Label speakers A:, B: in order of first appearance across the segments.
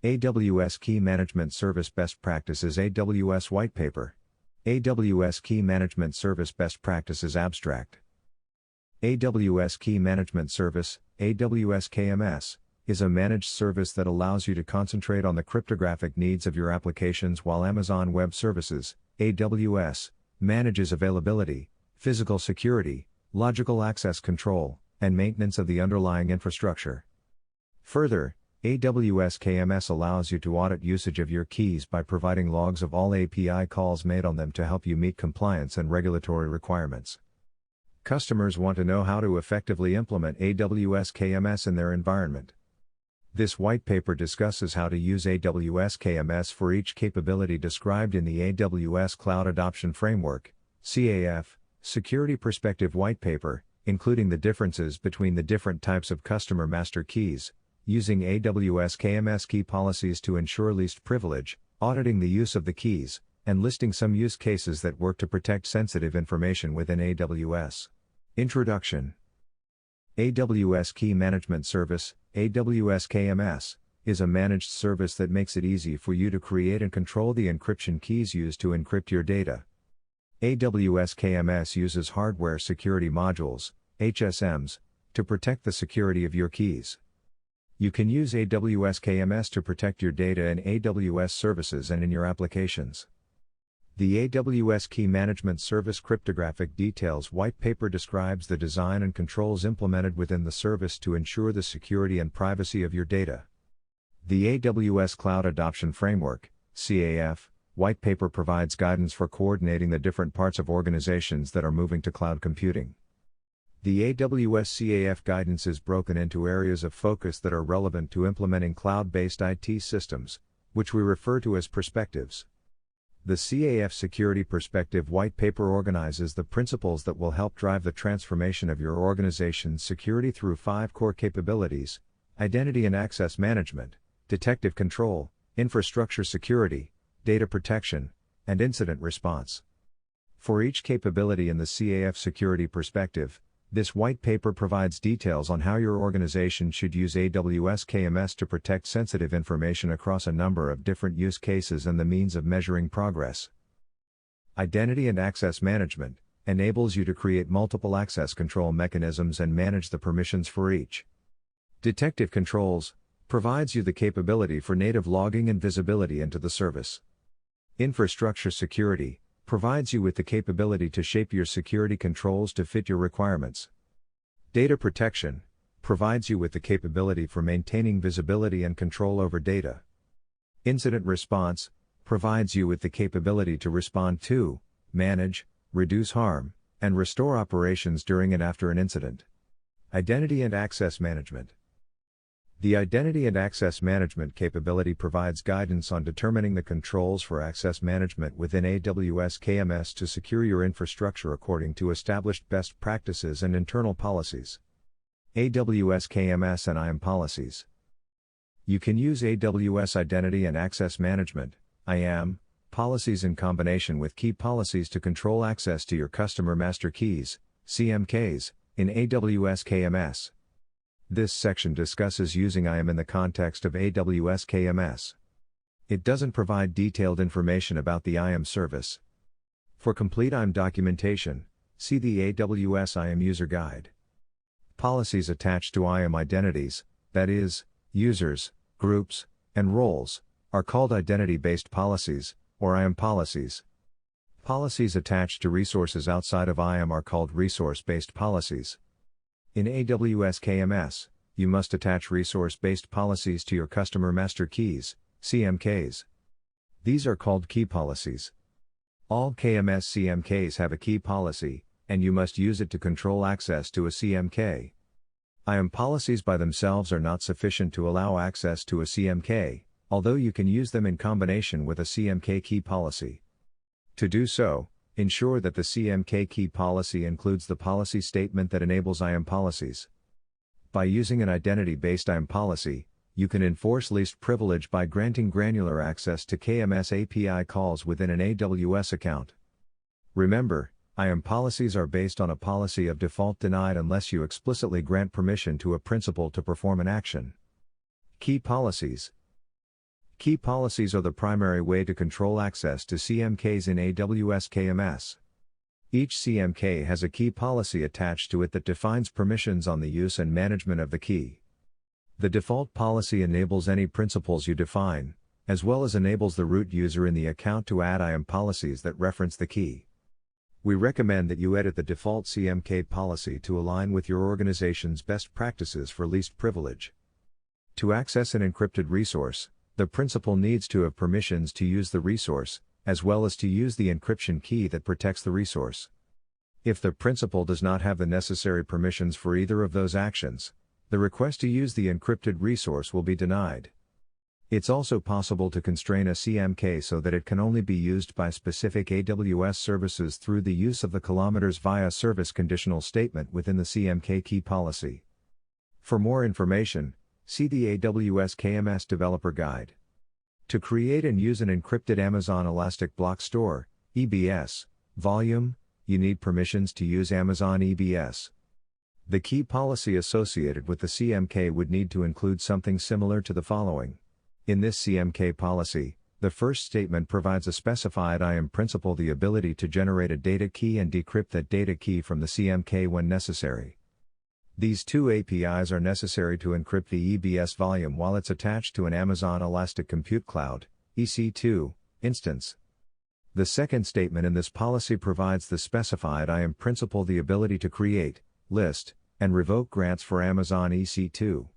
A: AWS Key Management Service Best Practices AWS Whitepaper. AWS Key Management Service Best Practices Abstract. AWS Key Management Service, AWS KMS, is a managed service that allows you to concentrate on the cryptographic needs of your applications while Amazon Web Services, AWS, manages availability, physical security, logical access control, and maintenance of the underlying infrastructure. Further, AWS KMS allows you to audit usage of your keys by providing logs of all API calls made on them to help you meet compliance and regulatory requirements. Customers want to know how to effectively implement AWS KMS in their environment. This white paper discusses how to use AWS KMS for each capability described in the AWS Cloud Adoption Framework, CAF, Security Perspective White Paper, including the differences between the different types of customer master keys, using AWS KMS key policies to ensure least privilege, auditing the use of the keys, and listing some use cases that work to protect sensitive information within AWS. Introduction. AWS Key Management Service, AWS KMS, is a managed service that makes it easy for you to create and control the encryption keys used to encrypt your data. AWS KMS uses hardware security modules, HSMs, to protect the security of your keys. You can use AWS KMS to protect your data in AWS services and in your applications. The AWS Key Management Service Cryptographic Details White Paper describes the design and controls implemented within the service to ensure the security and privacy of your data. The AWS Cloud Adoption Framework, CAF, White Paper provides guidance for coordinating the different parts of organizations that are moving to cloud computing. The AWS CAF guidance is broken into areas of focus that are relevant to implementing cloud-based IT systems, which we refer to as perspectives. The CAF Security Perspective White Paper organizes the principles that will help drive the transformation of your organization's security through 5 core capabilities: identity and access management, detective control, infrastructure security, data protection, and incident response. For each capability in the CAF Security Perspective, this white paper provides details on how your organization should use AWS KMS to protect sensitive information across a number of different use cases and the means of measuring progress. Identity and access management enables you to create multiple access control mechanisms and manage the permissions for each. Detective controls provides you the capability for native logging and visibility into the service. Infrastructure security provides you with the capability to shape your security controls to fit your requirements. Data protection provides you with the capability for maintaining visibility and control over data. Incident response provides you with the capability to respond to, manage, reduce harm, and restore operations during and after an incident. Identity and access management. The Identity and Access Management capability provides guidance on determining the controls for access management within AWS KMS to secure your infrastructure according to established best practices and internal policies. AWS KMS and IAM policies. You can use AWS Identity and Access Management, IAM, policies in combination with key policies to control access to your customer master keys, CMKs, in AWS KMS. This section discusses using IAM in the context of AWS KMS. It doesn't provide detailed information about the IAM service. For complete IAM documentation, see the AWS IAM User Guide. Policies attached to IAM identities, that is, users, groups, and roles, are called identity-based policies, or IAM policies. Policies attached to resources outside of IAM are called resource-based policies. In AWS KMS, you must attach resource-based policies to your customer master keys, CMKs. These are called key policies. All KMS CMKs have a key policy, and you must use it to control access to a CMK. IAM policies by themselves are not sufficient to allow access to a CMK, although you can use them in combination with a CMK key policy. To do so, ensure that the CMK key policy includes the policy statement that enables IAM policies. By using an identity-based IAM policy, you can enforce least privilege by granting granular access to KMS API calls within an AWS account. Remember, IAM policies are based on a policy of default denied unless you explicitly grant permission to a principal to perform an action. Key policies. Key policies are the primary way to control access to CMKs in AWS KMS. Each CMK has a key policy attached to it that defines permissions on the use and management of the key. The default policy enables any principals you define, as well as enables the root user in the account to add IAM policies that reference the key. We recommend that you edit the default CMK policy to align with your organization's best practices for least privilege. To access an encrypted resource, the principal needs to have permissions to use the resource, as well as to use the encryption key that protects the resource. If the principal does not have the necessary permissions for either of those actions, the request to use the encrypted resource will be denied. It's also possible to constrain a CMK so that it can only be used by specific AWS services through the use of the kilometers via service conditional statement within the CMK key policy. For more information, see the AWS KMS Developer Guide. To create and use an encrypted Amazon Elastic Block Store (EBS) volume, you need permissions to use Amazon EBS. The key policy associated with the CMK would need to include something similar to the following. In this CMK policy, the first statement provides a specified IAM principal the ability to generate a data key and decrypt that data key from the CMK when necessary. These two APIs are necessary to encrypt the EBS volume while it's attached to an Amazon Elastic Compute Cloud (EC2) instance. The second statement in this policy provides the specified IAM principal the ability to create, list, and revoke grants for Amazon EC2.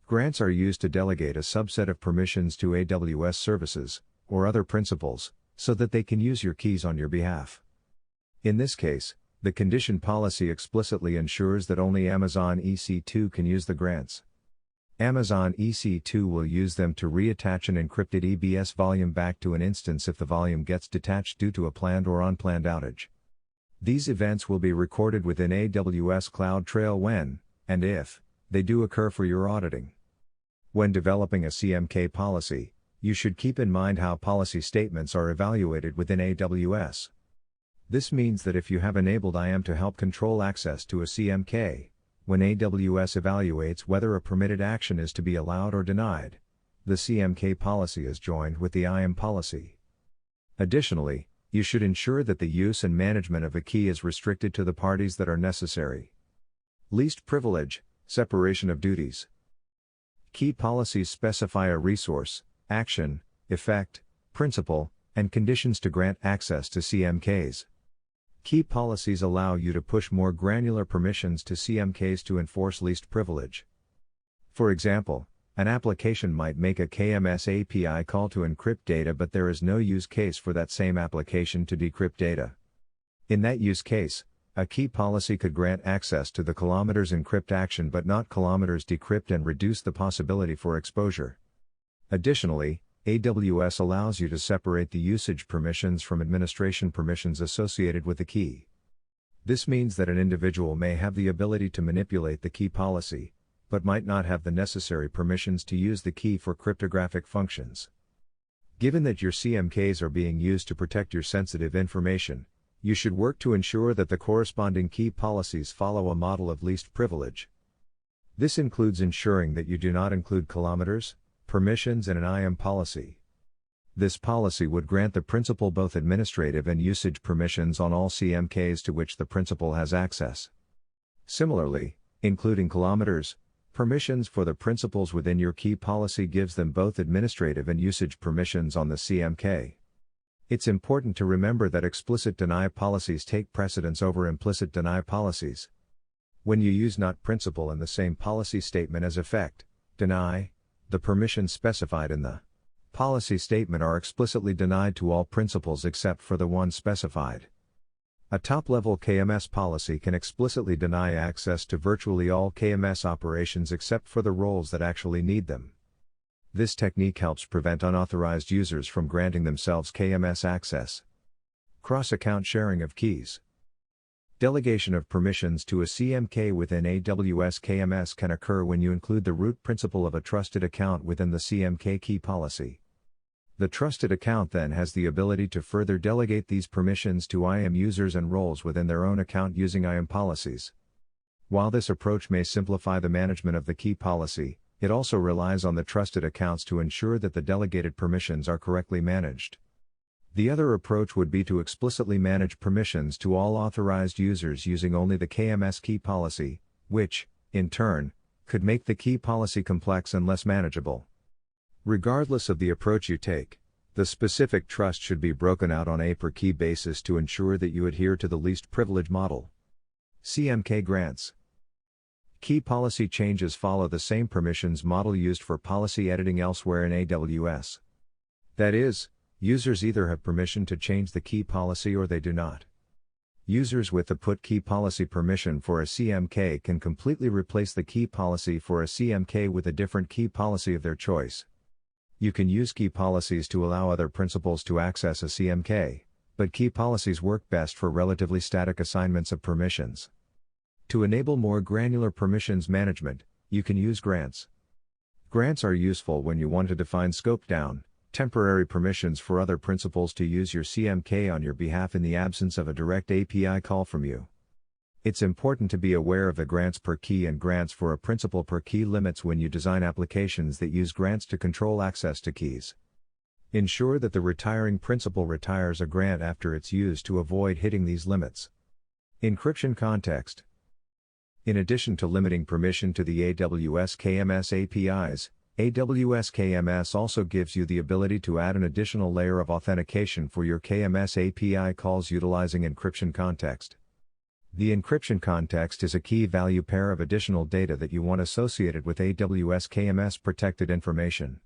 A: Grants are used to delegate a subset of permissions to AWS services, or other principals, so that they can use your keys on your behalf. In this case, the condition policy explicitly ensures that only Amazon EC2 can use the grants. Amazon EC2 will use them to reattach an encrypted EBS volume back to an instance if the volume gets detached due to a planned or unplanned outage. These events will be recorded within AWS CloudTrail when, and if, they do occur for your auditing. When developing a CMK policy, you should keep in mind how policy statements are evaluated within AWS. This means that if you have enabled IAM to help control access to a CMK, when AWS evaluates whether a permitted action is to be allowed or denied, the CMK policy is joined with the IAM policy. Additionally, you should ensure that the use and management of a key is restricted to the parties that are necessary. Least privilege, separation of duties. Key policies specify a resource, action, effect, principle, and conditions to grant access to CMKs. Key policies allow you to push more granular permissions to CMKs to enforce least privilege. For example, an application might make a KMS API call to encrypt data, but there is no use case for that same application to decrypt data. In that use case, a key policy could grant access to the kilometers encrypt action but not kilometers decrypt and reduce the possibility for exposure. Additionally, AWS allows you to separate the usage permissions from administration permissions associated with the key. This means that an individual may have the ability to manipulate the key policy, but might not have the necessary permissions to use the key for cryptographic functions. Given that your CMKs are being used to protect your sensitive information, you should work to ensure that the corresponding key policies follow a model of least privilege. This includes ensuring that you do not include kilometers, permissions in an IAM policy. This policy would grant the principal both administrative and usage permissions on all CMKs to which the principal has access. Similarly, including kilometers, permissions for the principals within your key policy gives them both administrative and usage permissions on the CMK. It's important to remember that explicit deny policies take precedence over implicit deny policies. When you use not principal in the same policy statement as effect, deny, the permissions specified in the policy statement are explicitly denied to all principals except for the one specified. A top-level KMS policy can explicitly deny access to virtually all KMS operations except for the roles that actually need them. This technique helps prevent unauthorized users from granting themselves KMS access. Cross-account sharing of keys. Delegation of permissions to a CMK within AWS KMS can occur when you include the root principal of a trusted account within the CMK key policy. The trusted account then has the ability to further delegate these permissions to IAM users and roles within their own account using IAM policies. While this approach may simplify the management of the key policy, It also relies on the trusted accounts to ensure that the delegated permissions are correctly managed. The other approach would be to explicitly manage permissions to all authorized users using only the KMS key policy, which, in turn, could make the key policy complex and less manageable. Regardless of the approach you take, the specific trust should be broken out on a per-key basis to ensure that you adhere to the least privilege model. CMK Grants. Key policy changes follow the same permissions model used for policy editing elsewhere in AWS. That is, users either have permission to change the key policy or they do not. Users with the put key policy permission for a CMK can completely replace the key policy for a CMK with a different key policy of their choice. You can use key policies to allow other principals to access a CMK, but key policies work best for relatively static assignments of permissions. To enable more granular permissions management, you can use grants. Grants are useful when you want to define scope-down, temporary permissions for other principals to use your CMK on your behalf in the absence of a direct API call from you. It's important to be aware of the grants per key and grants for a principal per key limits when you design applications that use grants to control access to keys. Ensure that the retiring principal retires a grant after it's used to avoid hitting these limits. Encryption Context. In addition to limiting permission to the AWS KMS APIs, AWS KMS also gives you the ability to add an additional layer of authentication for your KMS API calls utilizing Encryption Context. The Encryption Context is a key value pair of additional data that you want associated with AWS KMS protected information.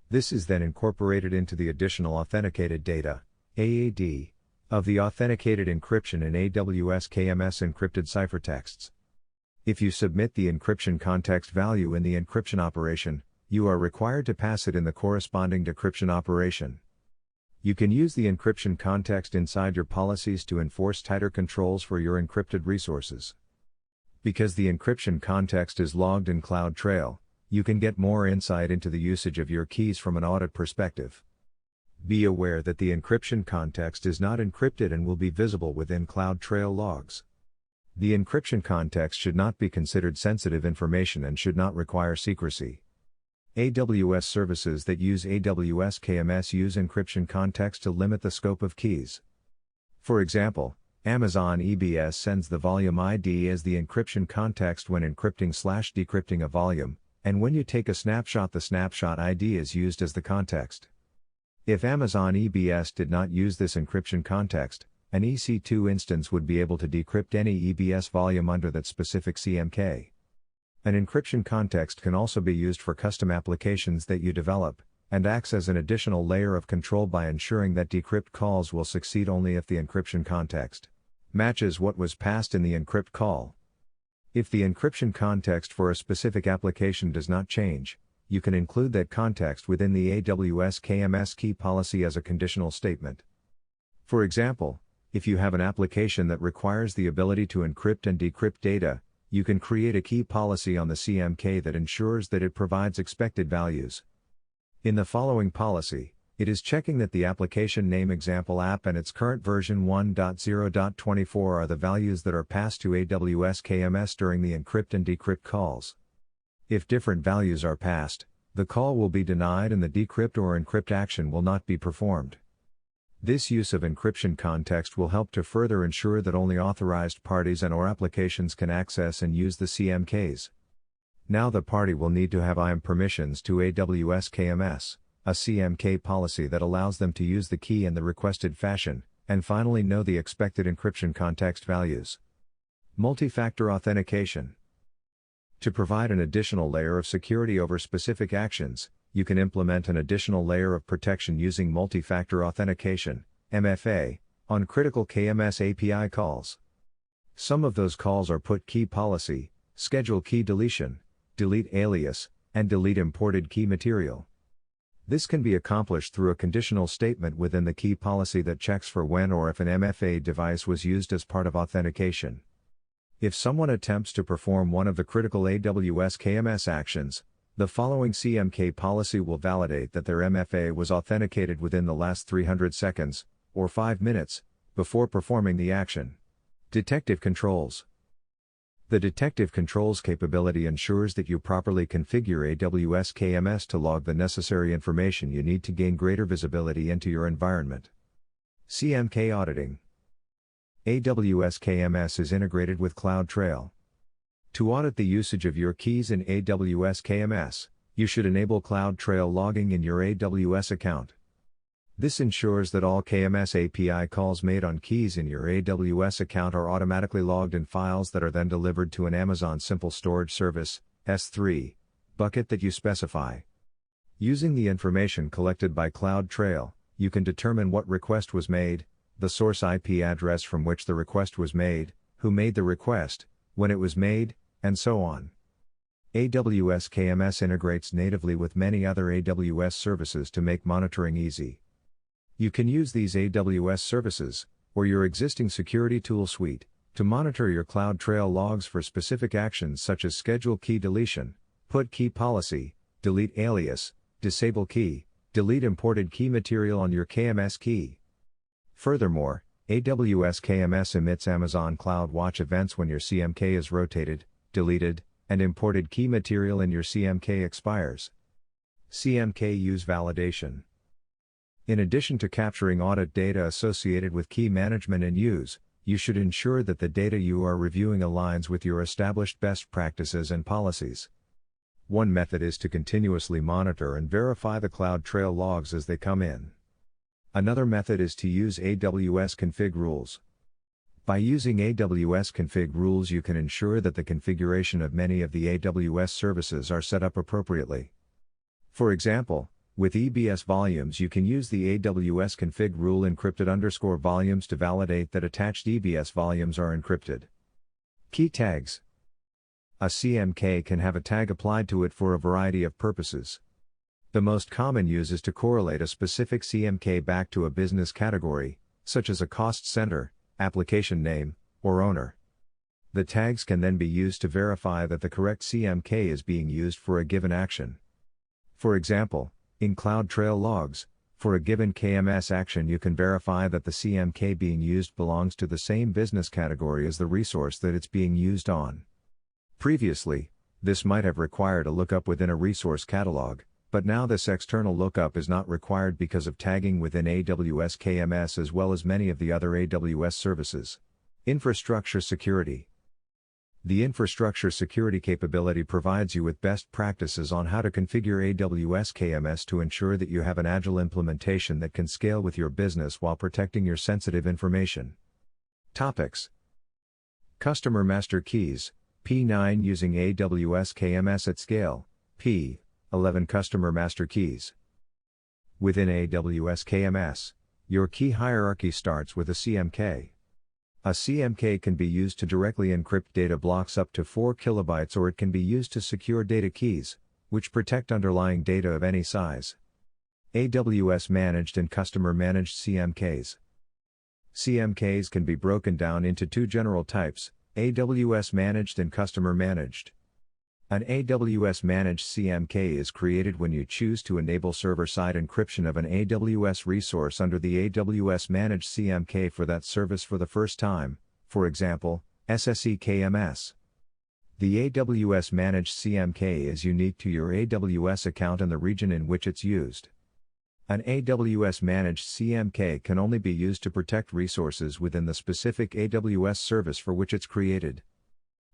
A: This is then incorporated into the additional authenticated data, AAD, of the authenticated encryption in AWS KMS encrypted ciphertexts. If you submit the encryption context value in the encryption operation, you are required to pass it in the corresponding decryption operation. You can use the encryption context inside your policies to enforce tighter controls for your encrypted resources. Because the encryption context is logged in CloudTrail, you can get more insight into the usage of your keys from an audit perspective. Be aware that the encryption context is not encrypted and will be visible within CloudTrail logs. The encryption context should not be considered sensitive information and should not require secrecy. AWS services that use AWS KMS use encryption context to limit the scope of keys. For example, Amazon EBS sends the volume ID as the encryption context when encrypting/decrypting a volume, and when you take a snapshot, the snapshot ID is used as the context. If Amazon EBS did not use this encryption context, an EC2 instance would be able to decrypt any EBS volume under that specific CMK. An encryption context can also be used for custom applications that you develop, and acts as an additional layer of control by ensuring that decrypt calls will succeed only if the encryption context matches what was passed in the encrypt call. If the encryption context for a specific application does not change, you can include that context within the AWS KMS key policy as a conditional statement. For example, if you have an application that requires the ability to encrypt and decrypt data, you can create a key policy on the CMK that ensures that it provides expected values. In the following policy, it is checking that the application name example app and its current version 1.0.24 are the values that are passed to AWS KMS during the encrypt and decrypt calls. If different values are passed, the call will be denied and the decrypt or encrypt action will not be performed. This use of encryption context will help to further ensure that only authorized parties and/or applications can access and use the CMKs. Now the party will need to have IAM permissions to AWS KMS, a CMK policy that allows them to use the key in the requested fashion, and finally know the expected encryption context values. Multi-factor authentication. To provide an additional layer of security over specific actions, you can implement an additional layer of protection using multi-factor authentication, MFA, on critical KMS API calls. Some of those calls are put key policy, schedule key deletion, delete alias, and delete imported key material. This can be accomplished through a conditional statement within the key policy that checks for when or if an MFA device was used as part of authentication. If someone attempts to perform one of the critical AWS KMS actions, the following CMK policy will validate that their MFA was authenticated within the last 300 seconds, or 5 minutes, before performing the action. Detective controls. The Detective Controls capability ensures that you properly configure AWS KMS to log the necessary information you need to gain greater visibility into your environment. CMK Auditing. AWS KMS is integrated with CloudTrail. To audit the usage of your keys in AWS KMS, you should enable CloudTrail logging in your AWS account. This ensures that all KMS API calls made on keys in your AWS account are automatically logged in files that are then delivered to an Amazon Simple Storage Service (S3) bucket that you specify. Using the information collected by CloudTrail, you can determine what request was made, the source IP address from which the request was made, who made the request, when it was made, and so on. AWS KMS integrates natively with many other AWS services to make monitoring easy. You can use these AWS services, or your existing security tool suite, to monitor your CloudTrail logs for specific actions such as schedule key deletion, put key policy, delete alias, disable key, delete imported key material on your KMS key. Furthermore, AWS KMS emits Amazon CloudWatch events when your CMK is rotated, deleted, and imported key material in your CMK expires. CMK Use Validation. In addition to capturing audit data associated with key management and use, you should ensure that the data you are reviewing aligns with your established best practices and policies. One method is to continuously monitor and verify the CloudTrail logs as they come in. Another method is to use AWS config rules. By using AWS config rules, you can ensure that the configuration of many of the AWS services are set up appropriately. For example, with EBS volumes, you can use the AWS config rule encrypted_volumes to validate that attached EBS volumes are encrypted. Key tags. A CMK can have a tag applied to it for a variety of purposes. The most common use is to correlate a specific CMK back to a business category, such as a cost center, application name, or owner. The tags can then be used to verify that the correct CMK is being used for a given action. For example, in CloudTrail logs, for a given KMS action, you can verify that the CMK being used belongs to the same business category as the resource that it's being used on. Previously, this might have required a lookup within a resource catalog, but now this external lookup is not required because of tagging within AWS KMS as well as many of the other AWS services. Infrastructure security. The infrastructure security capability provides you with best practices on how to configure AWS KMS to ensure that you have an agile implementation that can scale with your business while protecting your sensitive information. Topics: Customer Master Keys, P9 using AWS KMS at scale, P11 Customer Master Keys. Within AWS KMS, your key hierarchy starts with a CMK. A CMK can be used to directly encrypt data blocks up to 4 kilobytes, or it can be used to secure data keys, which protect underlying data of any size. AWS-managed and customer-managed CMKs. CMKs can be broken down into two general types, AWS-managed and customer-managed. An AWS-managed CMK is created when you choose to enable server-side encryption of an AWS resource under the AWS-managed CMK for that service for the first time, for example, SSE KMS. The AWS-managed CMK is unique to your AWS account and the region in which it's used. An AWS-managed CMK can only be used to protect resources within the specific AWS service for which it's created.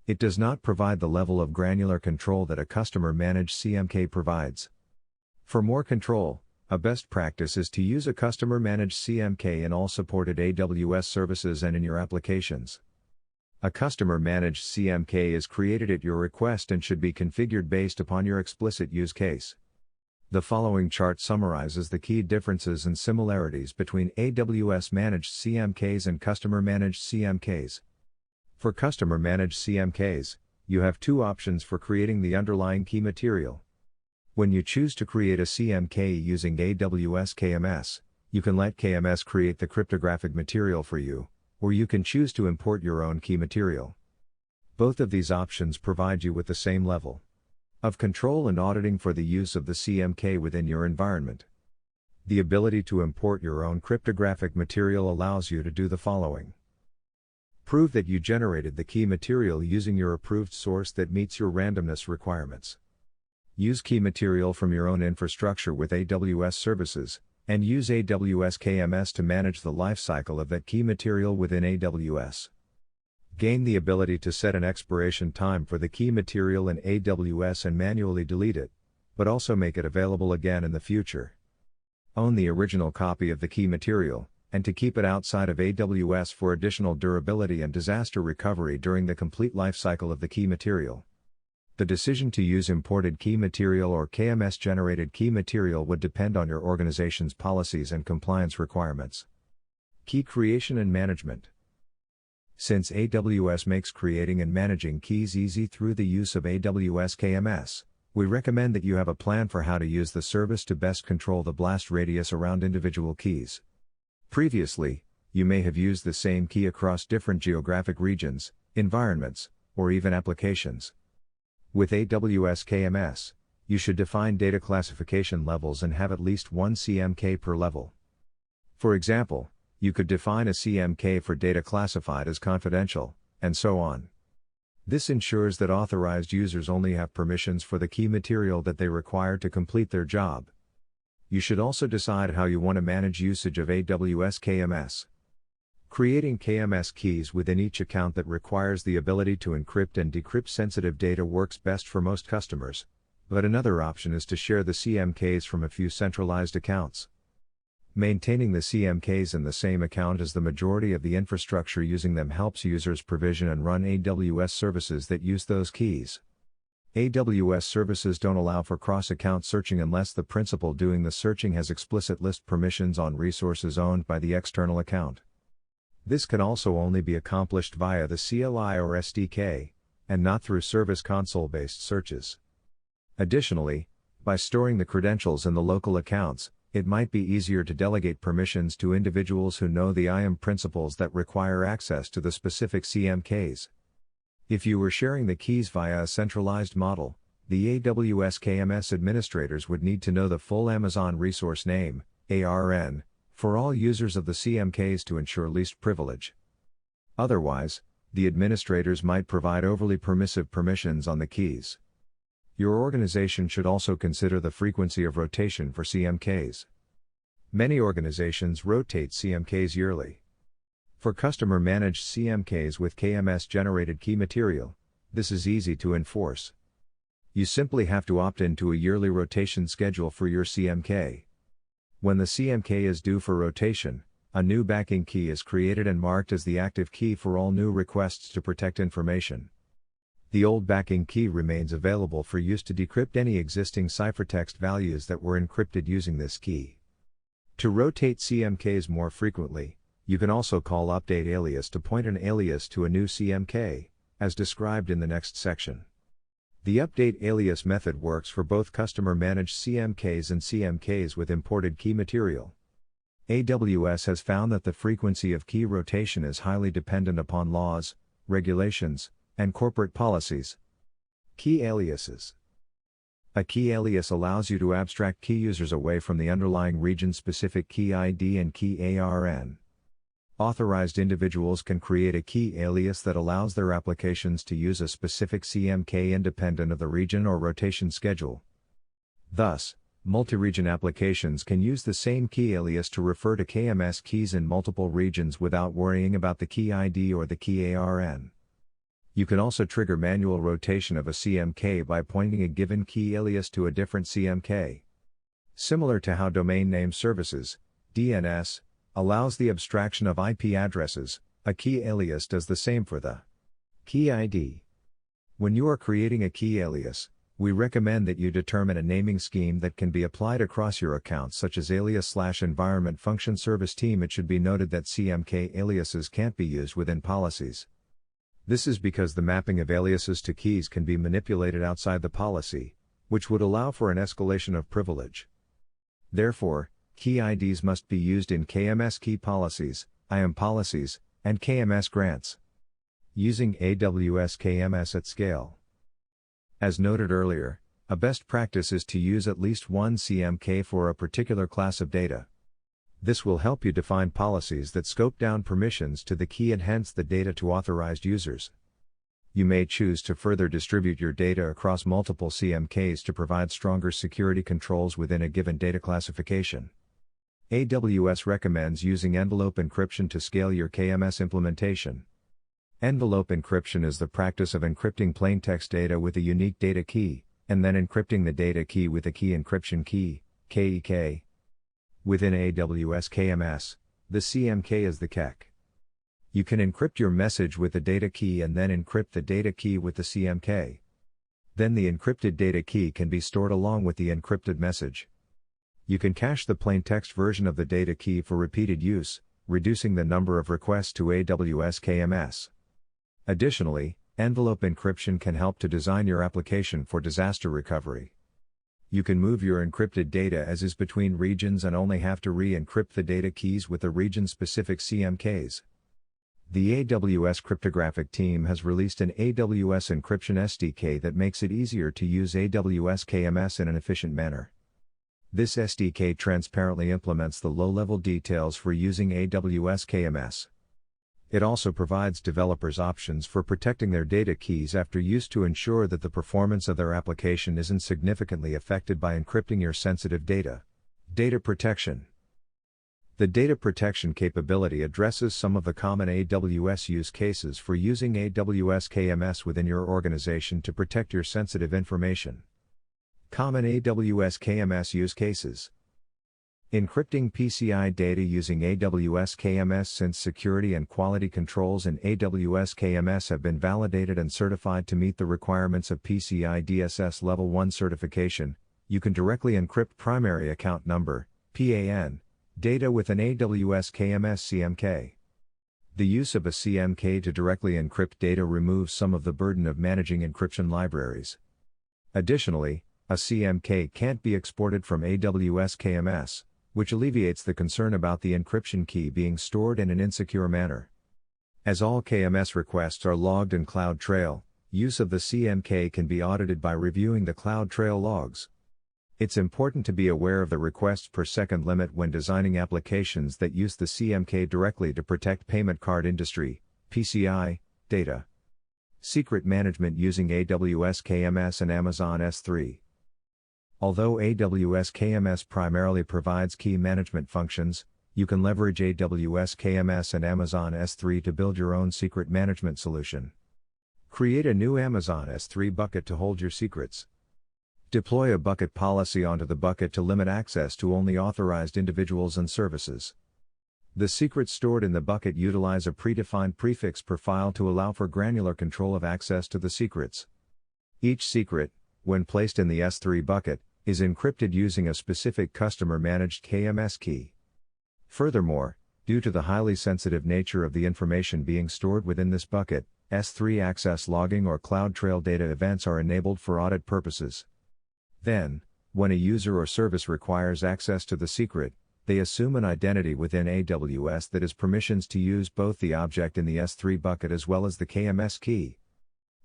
A: It does not provide the level of granular control that a customer-managed CMK provides. For more control, a best practice is to use a customer-managed CMK in all supported AWS services and in your applications. A customer-managed CMK is created at your request and should be configured based upon your explicit use case. The following chart summarizes the key differences and similarities between AWS-managed CMKs and customer-managed CMKs. For customer-managed CMKs, you have two options for creating the underlying key material. When you choose to create a CMK using AWS KMS, you can let KMS create the cryptographic material for you, or you can choose to import your own key material. Both of these options provide you with the same level of control and auditing for the use of the CMK within your environment. The ability to import your own cryptographic material allows you to do the following. Prove that you generated the key material using your approved source that meets your randomness requirements. Use key material from your own infrastructure with AWS services, and use AWS KMS to manage the lifecycle of that key material within AWS. Gain the ability to set an expiration time for the key material in AWS and manually delete it, but also make it available again in the future. Own the original copy of the key material, and to keep it outside of AWS for additional durability and disaster recovery during the complete lifecycle of the key material. The decision to use imported key material or KMS-generated key material would depend on your organization's policies and compliance requirements. Key creation and management. Since AWS makes creating and managing keys easy through the use of AWS KMS, we recommend that you have a plan for how to use the service to best control the blast radius around individual keys. Previously, you may have used the same key across different geographic regions, environments, or even applications. With AWS KMS, you should define data classification levels and have at least one CMK per level. For example, you could define a CMK for data classified as confidential, and so on. This ensures that authorized users only have permissions for the key material that they require to complete their job. You should also decide how you want to manage usage of AWS KMS. Creating KMS keys within each account that requires the ability to encrypt and decrypt sensitive data works best for most customers, but another option is to share the CMKs from a few centralized accounts. Maintaining the CMKs in the same account as the majority of the infrastructure using them helps users provision and run AWS services that use those keys. AWS services don't allow for cross-account searching unless the principal doing the searching has explicit list permissions on resources owned by the external account. This can also only be accomplished via the CLI or SDK, and not through Service Console-based searches. Additionally, by storing the credentials in the local accounts, it might be easier to delegate permissions to individuals who know the IAM principles that require access to the specific CMKs. If you were sharing the keys via a centralized model, the AWS KMS administrators would need to know the full Amazon Resource Name, ARN, for all users of the CMKs to ensure least privilege. Otherwise, the administrators might provide overly permissive permissions on the keys. Your organization should also consider the frequency of rotation for CMKs. Many organizations rotate CMKs yearly. For customer-managed CMKs with KMS-generated key material, this is easy to enforce. You simply have to opt into a yearly rotation schedule for your CMK. When the CMK is due for rotation, a new backing key is created and marked as the active key for all new requests to protect information. The old backing key remains available for use to decrypt any existing ciphertext values that were encrypted using this key. To rotate CMKs more frequently, you can also call update alias to point an alias to a new CMK, as described in the next section. The update alias method works for both customer-managed CMKs and CMKs with imported key material. AWS has found that the frequency of key rotation is highly dependent upon laws, regulations, and corporate policies. Key aliases. A key alias allows you to abstract key users away from the underlying region-specific key ID and key ARN. Authorized individuals can create a key alias that allows their applications to use a specific CMK independent of the region or rotation schedule. Thus, multi-region applications can use the same key alias to refer to KMS keys in multiple regions without worrying about the key ID or the key ARN. You can also trigger manual rotation of a CMK by pointing a given key alias to a different CMK. Similar to how Domain Name Services, DNS, allows the abstraction of IP addresses, a key alias does the same for the key ID. When you are creating a key alias, we recommend that you determine a naming scheme that can be applied across your accounts such as alias/environment function service team. It should be noted that CMK aliases can't be used within policies. This is because the mapping of aliases to keys can be manipulated outside the policy, which would allow for an escalation of privilege. Therefore, key IDs must be used in KMS key policies, IAM policies, and KMS grants. Using AWS KMS at scale. As noted earlier, a best practice is to use at least one CMK for a particular class of data. This will help you define policies that scope down permissions to the key and hence the data to authorized users. You may choose to further distribute your data across multiple CMKs to provide stronger security controls within a given data classification. AWS recommends using envelope encryption to scale your KMS implementation. Envelope encryption is the practice of encrypting plaintext data with a unique data key, and then encrypting the data key with a key encryption key, KEK. Within AWS KMS, the CMK is the KEK. You can encrypt your message with the data key and then encrypt the data key with the CMK. Then the encrypted data key can be stored along with the encrypted message. You can cache the plaintext version of the data key for repeated use, reducing the number of requests to AWS KMS. Additionally, envelope encryption can help to design your application for disaster recovery. You can move your encrypted data as is between regions and only have to re-encrypt the data keys with the region-specific CMKs. The AWS cryptographic team has released an AWS Encryption SDK that makes it easier to use AWS KMS in an efficient manner. This SDK transparently implements the low-level details for using AWS KMS. It also provides developers options for protecting their data keys after use to ensure that the performance of their application isn't significantly affected by encrypting your sensitive data. Data protection. The data protection capability addresses some of the common AWS use cases for using AWS KMS within your organization to protect your sensitive information. Common AWS KMS use cases. Encrypting PCI data using AWS KMS. Since security and quality controls in AWS KMS have been validated and certified to meet the requirements of PCI DSS Level 1 certification, you can directly encrypt primary account number, PAN, data with an AWS KMS CMK. The use of a CMK to directly encrypt data removes some of the burden of managing encryption libraries. Additionally, a CMK can't be exported from AWS KMS, which alleviates the concern about the encryption key being stored in an insecure manner. As all KMS requests are logged in CloudTrail, use of the CMK can be audited by reviewing the CloudTrail logs. It's important to be aware of the requests per second limit when designing applications that use the CMK directly to protect payment card industry, PCI, data. Secret management using AWS KMS and Amazon S3. Although AWS KMS primarily provides key management functions, you can leverage AWS KMS and Amazon S3 to build your own secret management solution. Create a new Amazon S3 bucket to hold your secrets. Deploy a bucket policy onto the bucket to limit access to only authorized individuals and services. The secrets stored in the bucket utilize a predefined prefix per file to allow for granular control of access to the secrets. Each secret, when placed in the S3 bucket, is encrypted using a specific customer-managed KMS key. Furthermore, due to the highly sensitive nature of the information being stored within this bucket, S3 access logging or CloudTrail data events are enabled for audit purposes. Then, when a user or service requires access to the secret, they assume an identity within AWS that has permissions to use both the object in the S3 bucket as well as the KMS key.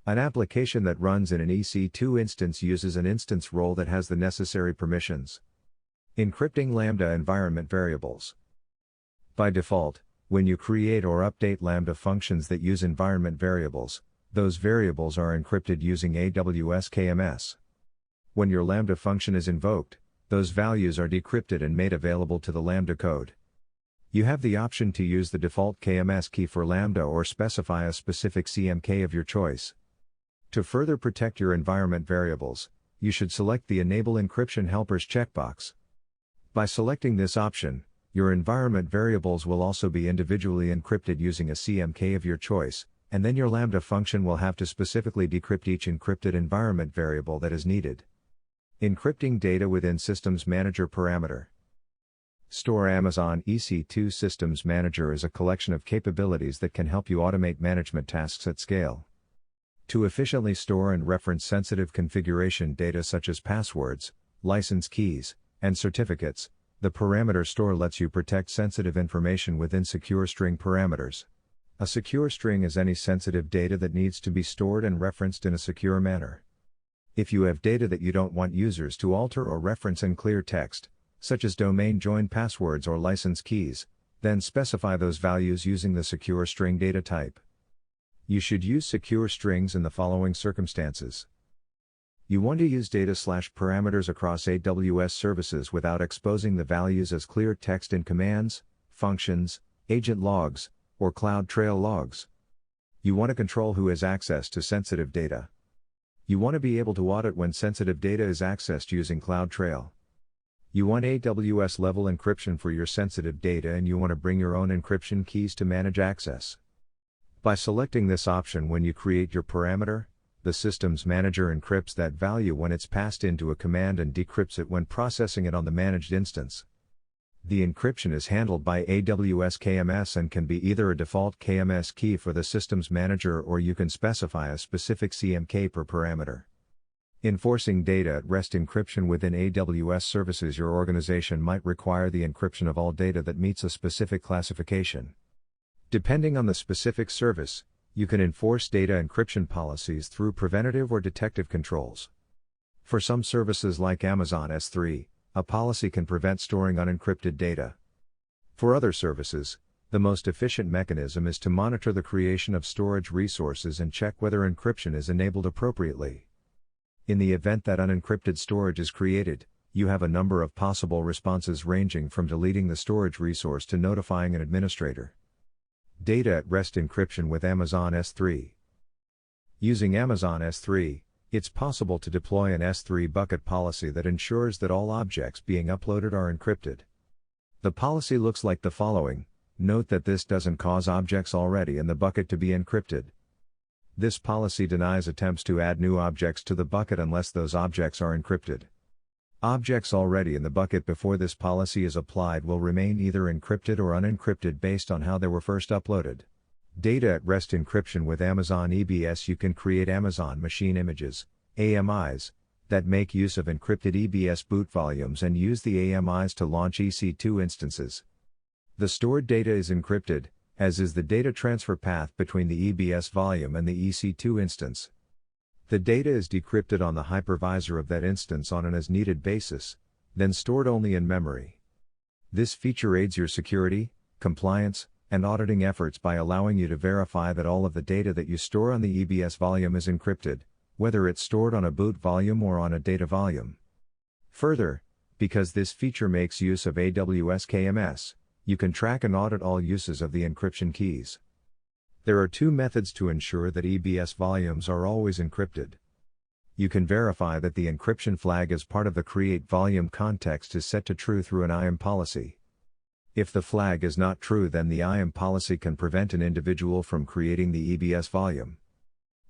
A: An application that runs in an EC2 instance uses an instance role that has the necessary permissions. Encrypting Lambda environment variables. By default, when you create or update Lambda functions that use environment variables, those variables are encrypted using AWS KMS. When your Lambda function is invoked, those values are decrypted and made available to the Lambda code. You have the option to use the default KMS key for Lambda or specify a specific CMK of your choice. To further protect your environment variables, you should select the Enable Encryption Helpers checkbox. By selecting this option, your environment variables will also be individually encrypted using a CMK of your choice, and then your Lambda function will have to specifically decrypt each encrypted environment variable that is needed. Encrypting data within Systems Manager parameter. Store Amazon EC2 Systems Manager is a collection of capabilities that can help you automate management tasks at scale. To efficiently store and reference sensitive configuration data such as passwords, license keys, and certificates, the parameter store lets you protect sensitive information within secure string parameters. A secure string is any sensitive data that needs to be stored and referenced in a secure manner. If you have data that you don't want users to alter or reference in clear text, such as domain join passwords or license keys, then specify those values using the secure string data type. You should use secure strings in the following circumstances. You want to use data/parameters across AWS services without exposing the values as clear text in commands, functions, agent logs, or CloudTrail logs. You want to control who has access to sensitive data. You want to be able to audit when sensitive data is accessed using CloudTrail. You want AWS level encryption for your sensitive data, and you want to bring your own encryption keys to manage access. By selecting this option when you create your parameter, the systems manager encrypts that value when it's passed into a command and decrypts it when processing it on the managed instance. The encryption is handled by AWS KMS and can be either a default KMS key for the systems manager, or you can specify a specific CMK per parameter. Enforcing data at rest encryption within AWS services. Your organization might require the encryption of all data that meets a specific classification. Depending on the specific service, you can enforce data encryption policies through preventative or detective controls. For some services like Amazon S3, a policy can prevent storing unencrypted data. For other services, the most efficient mechanism is to monitor the creation of storage resources and check whether encryption is enabled appropriately. In the event that unencrypted storage is created, you have a number of possible responses ranging from deleting the storage resource to notifying an administrator. Data at rest encryption with Amazon S3. Using Amazon S3, it's possible to deploy an S3 bucket policy that ensures that all objects being uploaded are encrypted. The policy looks like the following. Note that this doesn't cause objects already in the bucket to be encrypted. This policy denies attempts to add new objects to the bucket unless those objects are encrypted. Objects already in the bucket before this policy is applied will remain either encrypted or unencrypted based on how they were first uploaded. Data at rest encryption with Amazon EBS. You can create Amazon Machine Images, AMIs, that make use of encrypted EBS boot volumes and use the AMIs to launch EC2 instances. The stored data is encrypted, as is the data transfer path between the EBS volume and the EC2 instance. The data is decrypted on the hypervisor of that instance on an as-needed basis, then stored only in memory. This feature aids your security, compliance, and auditing efforts by allowing you to verify that all of the data that you store on the EBS volume is encrypted, whether it's stored on a boot volume or on a data volume. Further, because this feature makes use of AWS KMS, you can track and audit all uses of the encryption keys. There are two methods to ensure that EBS volumes are always encrypted. You can verify that the encryption flag as part of the create volume context is set to true through an IAM policy. If the flag is not true, then the IAM policy can prevent an individual from creating the EBS volume.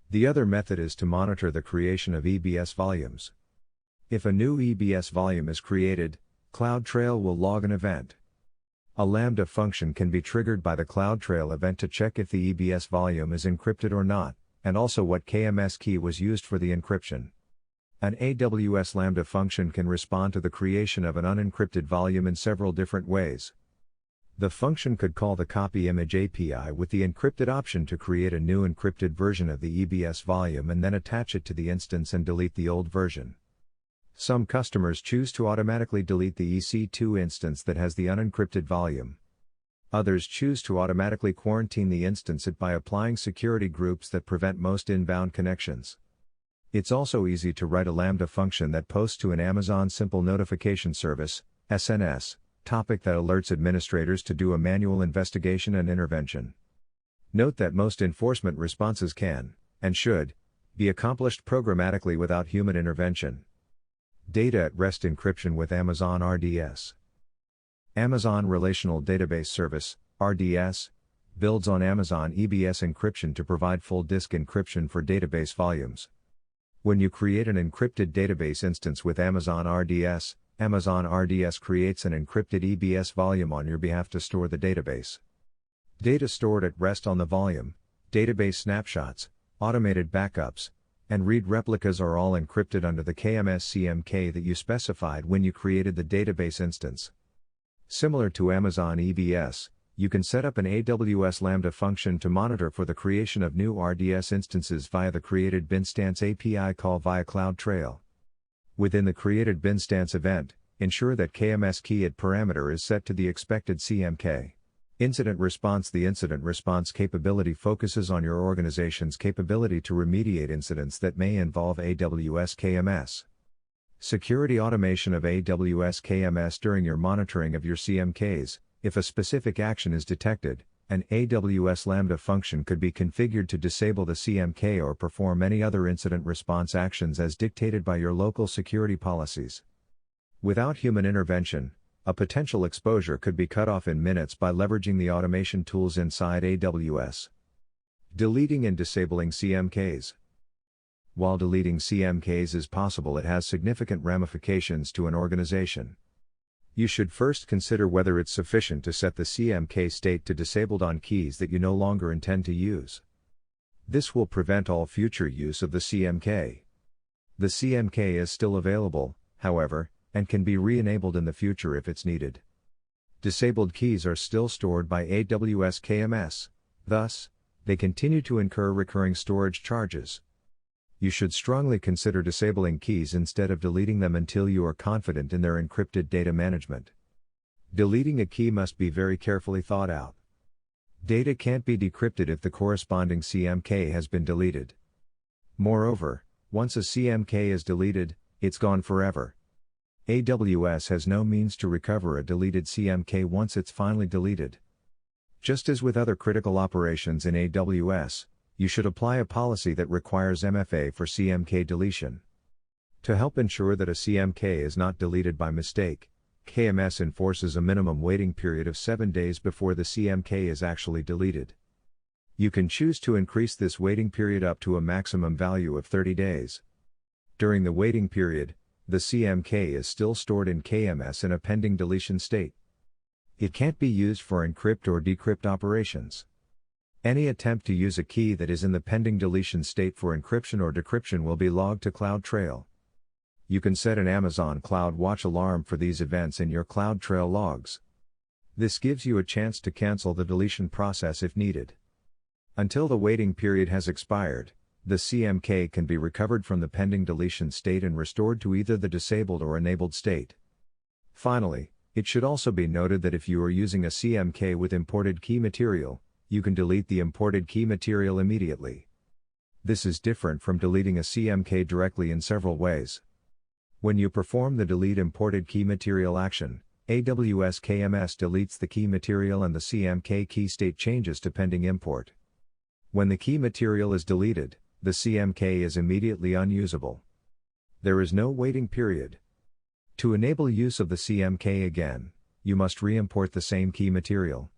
A: The other method is to monitor the creation of EBS volumes. If a new EBS volume is created, CloudTrail will log an event. A Lambda function can be triggered by the CloudTrail event to check if the EBS volume is encrypted or not, and also what KMS key was used for the encryption. An AWS Lambda function can respond to the creation of an unencrypted volume in several different ways. The function could call the copy image API with the encrypted option to create a new encrypted version of the EBS volume and then attach it to the instance and delete the old version. Some customers choose to automatically delete the EC2 instance that has the unencrypted volume. Others choose to automatically quarantine the instance by applying security groups that prevent most inbound connections. It's also easy to write a Lambda function that posts to an Amazon Simple Notification Service, SNS, topic that alerts administrators to do a manual investigation and intervention. Note that most enforcement responses can, and should, be accomplished programmatically without human intervention. Data at rest encryption with Amazon RDS. Amazon Relational Database Service, RDS, builds on Amazon EBS encryption to provide full disk encryption for database volumes. When you create an encrypted database instance with Amazon RDS creates an encrypted EBS volume on your behalf to store the database. Data stored at rest on the volume, database snapshots, automated backups, and read replicas are all encrypted under the KMS CMK that you specified when you created the database instance. Similar to Amazon EBS, you can set up an AWS Lambda function to monitor for the creation of new RDS instances via the created binstance API call via CloudTrail. Within the created binstance event, Ensure that KMS key at parameter is set to the expected CMK. Incident response. The incident response capability focuses on your organization's capability to remediate incidents that may involve AWS KMS. Security automation of AWS KMS. During your monitoring of your CMKs, if a specific action is detected, an AWS Lambda function could be configured to disable the CMK or perform any other incident response actions as dictated by your local security policies. Without human intervention, a potential exposure could be cut off in minutes by leveraging the automation tools inside AWS. Deleting and disabling CMKs. While deleting CMKs is possible, it has significant ramifications to an organization. You should first consider whether it's sufficient to set the CMK state to disabled on keys that you no longer intend to use. This will prevent all future use of the CMK. The CMK is still available, however, and can be re-enabled in the future if it's needed. Disabled keys are still stored by AWS KMS, thus, they continue to incur recurring storage charges. You should strongly consider disabling keys instead of deleting them until you are confident in their encrypted data management. Deleting a key must be very carefully thought out. Data can't be decrypted if the corresponding CMK has been deleted. Moreover, once a CMK is deleted, it's gone forever. AWS has no means to recover a deleted CMK once it's finally deleted. Just as with other critical operations in AWS, you should apply a policy that requires MFA for CMK deletion. To help ensure that a CMK is not deleted by mistake, KMS enforces a minimum waiting period of 7 days before the CMK is actually deleted. You can choose to increase this waiting period up to a maximum value of 30 days. During the waiting period, the CMK is still stored in KMS in a pending deletion state. It can't be used for encrypt or decrypt operations. Any attempt to use a key that is in the pending deletion state for encryption or decryption will be logged to CloudTrail. You can set an Amazon CloudWatch alarm for these events in your CloudTrail logs. This gives you a chance to cancel the deletion process if needed. Until the waiting period has expired, the CMK can be recovered from the pending deletion state and restored to either the disabled or enabled state. Finally, it should also be noted that if you are using a CMK with imported key material, you can delete the imported key material immediately. This is different from deleting a CMK directly in several ways. When you perform the delete imported key material action, AWS KMS deletes the key material and the CMK key state changes to pending import. When the key material is deleted, the CMK is immediately unusable. There is no waiting period. To enable use of the CMK again, you must re-import the same key material.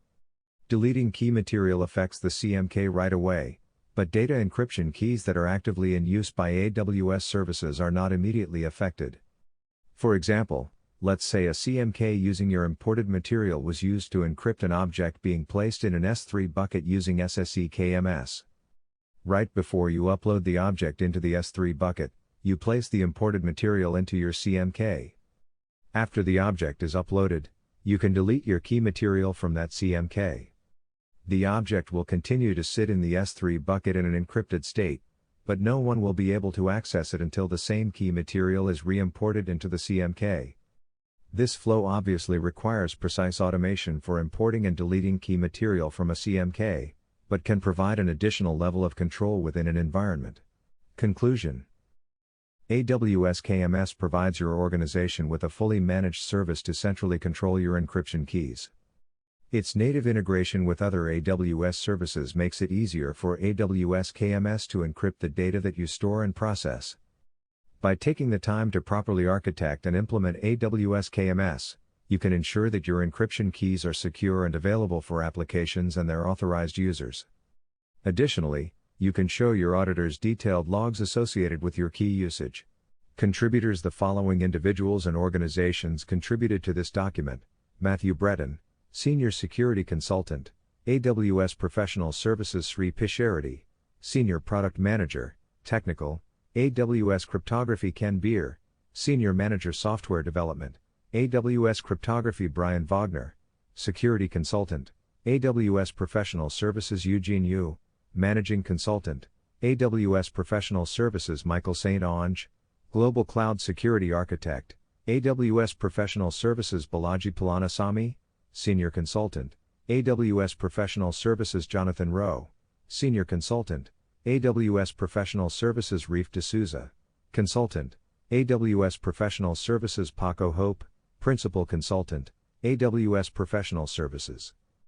A: Deleting key material affects the CMK right away, but data encryption keys that are actively in use by AWS services are not immediately affected. For example, let's say a CMK using your imported material was used to encrypt an object being placed in an S3 bucket using SSE KMS. Right before you upload the object into the S3 bucket, you place the imported material into your CMK. After the object is uploaded, you can delete your key material from that CMK. The object will continue to sit in the S3 bucket in an encrypted state, but no one will be able to access it until the same key material is re-imported into the CMK. This flow obviously requires precise automation for importing and deleting key material from a CMK, but can provide an additional level of control within an environment. Conclusion: AWS KMS provides your organization with a fully managed service to centrally control your encryption keys. Its native integration with other AWS services makes it easier for AWS KMS to encrypt the data that you store and process. By taking the time to properly architect and implement AWS KMS, you can ensure that your encryption keys are secure and available for applications and their authorized users. Additionally, you can show your auditors detailed logs associated with your key usage. Contributors: the following individuals and organizations contributed to this document: Matthew Breton, Senior Security Consultant, AWS Professional Services; Sri Pisharity, Senior Product Manager, Technical, AWS Cryptography; Ken Beer, Senior Manager Software Development, AWS Cryptography; Brian Wagner, Security Consultant, AWS Professional Services; Eugene Yu, Managing Consultant, AWS Professional Services; Michael St. Onge, Global Cloud Security Architect, AWS Professional Services Balaji Palanisamy, Senior Consultant, AWS Professional Services Jonathan Rowe, Senior Consultant, AWS Professional Services Reef D'Souza, Consultant, AWS Professional Services Paco Hope, Principal Consultant, AWS Professional Services.